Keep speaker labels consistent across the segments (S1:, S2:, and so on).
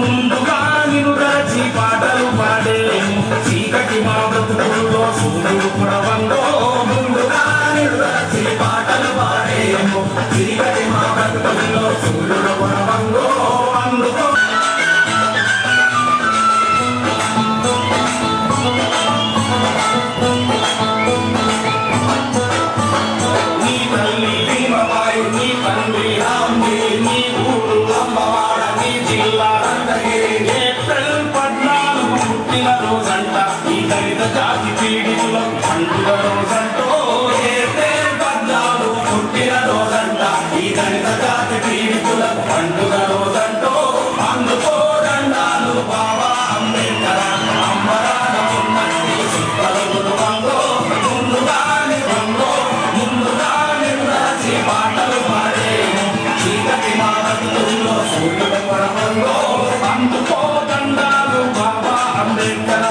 S1: ముందుగా నిన్ను దాచి పాటలు పాడేము చీకటి మా బ్రతుకుల్లో సూర్యుడు పుడవందో ముందుగా నిన్ను దాచి పాటలు పాడేము చీకటి మా బ్రతుకుల్లో సూర్యుడు పుడవందో అందుకో నీ తల్లి భీమవాయు నీ తండ్రి రాంది నీ ఊరు అమ్మవాడ నీ జిల్లా ఏప్రిల్ 14 పుట్టిన రోజంట ఈ దళిత జాతి పీడితులకు పండుగ రోజంటో ఏప్రిల్ 14 పుట్టిన రోజంట ఈ దళిత జాతి పీడితులకు పండుగ రోజంటో అందుకో దండాలు బాబా అంబేద్కర్ అంబరాన ఉన్నట్టి సుక్కలు గురువంగో ముందుగా నిర్దాచి పాటలు పాడేము చీకటి మా బతుకుల్లో సూర్యుడు పడవంగో అందుకో దండాలు బాబా అంబేద్కర్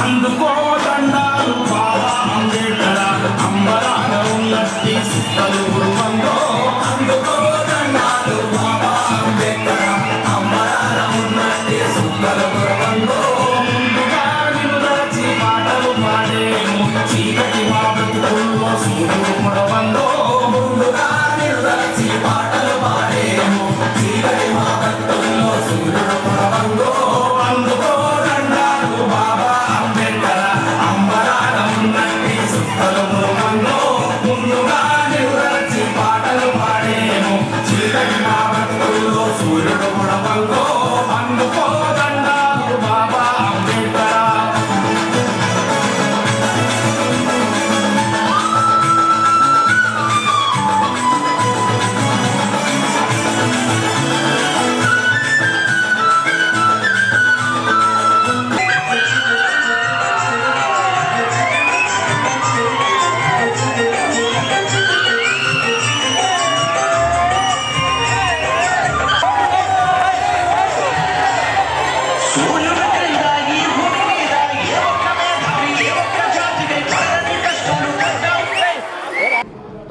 S1: అందుకో దండాలు బాబా అంబేద్కర్ అంబరాన ఉన్నట్టి సుక్కలు గురువంగో అందుకో దండాలు బాబా అంబేద్కర్ అంబరాన ఉన్నట్టి సుక్కలు గురువంగో ముందుగా నిన్ను దాచి పాటలు పాడేము చీకటి మా బ్రతుకుల్లో సూర్యుడు పుడవందో ముందుగా నిన్ను దాచి పాటలు పాడేము చీకటి మా బ్రతుకుల్లో సూర్యుడు పుడవందో అందుకో దండాలు బాబా అంబేద్కర్ అంబరాన ఉన్నట్టి సుక్కలు గురువంగో ముందుగా నిన్ను పాటలు పాడేము చీకటి మా బ్రతుకుల్లో సూర్యుడు పుడవంగో అందుకో దండాలు బాబా అంబేద్కర్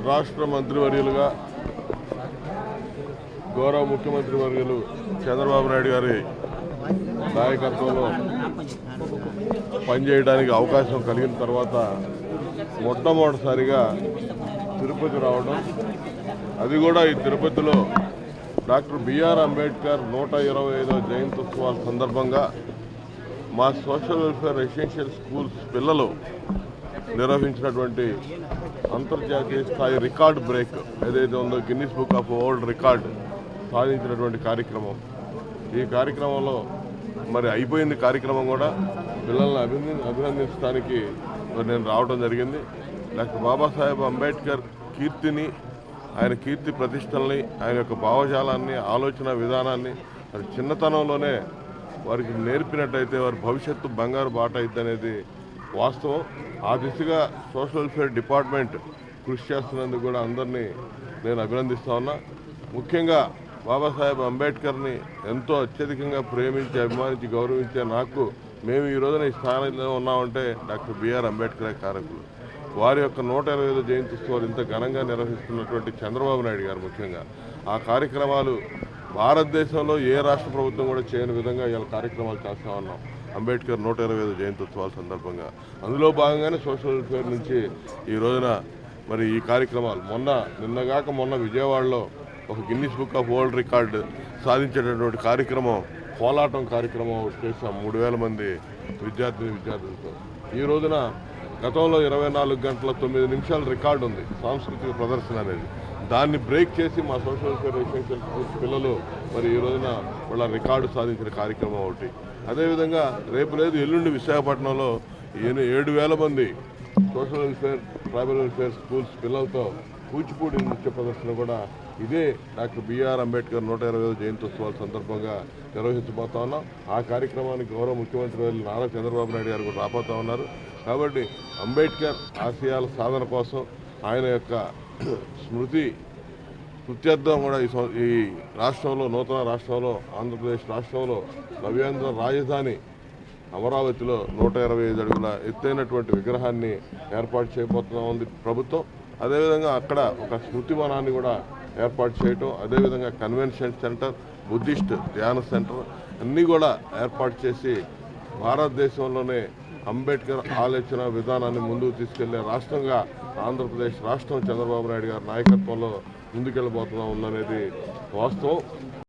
S2: రాష్ట్ర మంత్రివర్యులుగా గౌరవ ముఖ్యమంత్రి వర్యులు చంద్రబాబు నాయుడు గారి నాయకత్వంలో పనిచేయడానికి అవకాశం కలిగిన తర్వాత మొట్టమొదటిసారిగా తిరుపతి రావడం, అది కూడా ఈ తిరుపతిలో డాక్టర్ బిఆర్ అంబేద్కర్ 125వ జయంత్యుత్సవాల సందర్భంగా మా సోషల్ వెల్ఫేర్ రెసిడెన్షియల్ స్కూల్స్ పిల్లలు నిర్వహించినటువంటి అంతర్జాతీయ స్థాయి రికార్డ్ బ్రేక్ ఏదైతే ఉందో Guinness book of world record సాధించినటువంటి కార్యక్రమం. ఈ కార్యక్రమంలో మరి అయిపోయింది కార్యక్రమం కూడా పిల్లల్ని అభినందించడానికి నేను రావడం జరిగింది. డాక్టర్ బాబాసాహెబ్ అంబేద్కర్ కీర్తిని, ఆయన కీర్తి ప్రతిష్టల్ని, ఆయన యొక్క భావజాలాన్ని, ఆలోచన విధానాన్ని మరి చిన్నతనంలోనే వారికి నేర్పినట్టయితే వారి భవిష్యత్తు బంగారు బాట అవుతుంది అనేది వాస్తవం. ఆ దిశగా సోషల్ వెల్ఫేర్ డిపార్ట్మెంట్ కృషి చేస్తున్నందుకు కూడా అందరినీ నేను అభినందిస్తా ఉన్నా. ముఖ్యంగా బాబాసాహెబ్ అంబేద్కర్ని ఎంతో అత్యధికంగా ప్రేమించి, అభిమానించి, గౌరవించే నాకు మేము ఈ రోజున ఈ స్థానంలో ఉన్నామంటే డాక్టర్ బిఆర్ అంబేద్కర్ కారకులు. వారి యొక్క 125వ జయంత్యుత్సవాలు ఇంత ఘనంగా నిర్వహిస్తున్నటువంటి చంద్రబాబు నాయుడు గారు ముఖ్యంగా ఆ కార్యక్రమాలు భారతదేశంలో ఏ రాష్ట్ర ప్రభుత్వం కూడా చేయని విధంగా ఇలా కార్యక్రమాలు చేస్తూ ఉన్నాం. అంబేద్కర్ 125వ జయంత్యుత్సవాల సందర్భంగా అందులో భాగంగానే సోషల్ వెల్ఫేర్ నుంచి ఈ రోజున మరి ఈ కార్యక్రమాలు నిన్నగాక మొన్న విజయవాడలో ఒక Guinness book of world record సాధించేటటువంటి కార్యక్రమం కోలాటం కార్యక్రమం ఒకటి చేశాం 3000 మంది విద్యార్థులతో. ఈ రోజున గతంలో 24 గంటల 9 నిమిషాల రికార్డు ఉంది సాంస్కృతిక ప్రదర్శన అనేది. దాన్ని బ్రేక్ చేసి మా సోషల్ వెల్ఫేర్ రెసిడెన్షియల్ స్కూల్స్ పిల్లలు మరి ఈ రోజున వాళ్ళ రికార్డు సాధించిన కార్యక్రమం ఒకటి. అదేవిధంగా రేపు లేదు ఎల్లుండి విశాఖపట్నంలో 7,000 మంది social welfare tribal welfare schools పిల్లలతో కూచిపూడి నృత్య ప్రదర్శన కూడా ఇదే డాక్టర్ బిఆర్ అంబేద్కర్ 125వ జయంత్యోత్సవాల సందర్భంగా నిర్వహించబోతా ఉన్నాం. ఆ కార్యక్రమానికి గౌరవ ముఖ్యమంత్రి నారా చంద్రబాబు నాయుడు గారు కూడా రాబోతా ఉన్నారు. కాబట్టి అంబేద్కర్ ఆశయాల సాధన కోసం ఆయన యొక్క స్మృతి కృత్యర్థం కూడా ఈ రాష్ట్రంలో నూతన రాష్ట్రంలో ఆంధ్రప్రదేశ్ రాష్ట్రంలో నవ్యాంధ్ర రాజధాని అమరావతిలో 125 అడుగుల ఎత్తైనటువంటి విగ్రహాన్ని ఏర్పాటు చేయబోతున్నా ఉంది ప్రభుత్వం. అదేవిధంగా అక్కడ ఒక స్మృతి వనాన్ని కూడా ఏర్పాటు చేయటం, అదేవిధంగా కన్వెన్షన్ సెంటర్, బుద్ధిస్ట్ ధ్యాన సెంటర్ అన్నీ కూడా ఏర్పాటు చేసి భారతదేశంలోనే అంబేద్కర్ ఆలోచన విధానాన్ని ముందుకు తీసుకెళ్లే రాష్ట్రంగా ఆంధ్రప్రదేశ్ రాష్ట్రం చంద్రబాబు నాయుడు గారి నాయకత్వంలో ముందుకెళ్ళబోతున్నా ఉందనేది వాస్తవం.